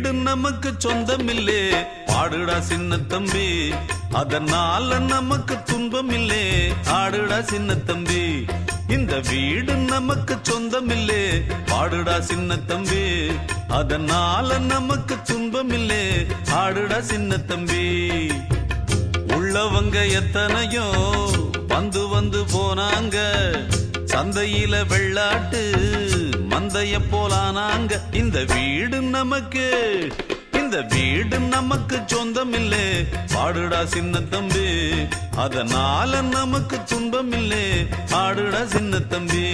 வீடு நமக்கு சொந்தமில்லே பாடுடா சின்ன தம்பி, அதனால நமக்கு துன்பமில்லே ஆடுடா சின்ன தம்பி. இந்த வீடு நமக்கு சொந்தமில்லே பாடுடா சின்ன தம்பி, அதனால நமக்கு துன்பமில்லே ஆடுடா சின்ன தம்பி. உள்ளவங்க எத்தனையோ வந்து வந்து போனாங்க, சந்தையில வெள்ளாட்டு மந்தைய போலானாங்க. இந்த வீடு நமக்கு சொந்தமில்லே பாடுடா சின்ன தம்பி, அதனால நமக்கு துன்பமில்லே ஆடுடா சின்ன தம்பி.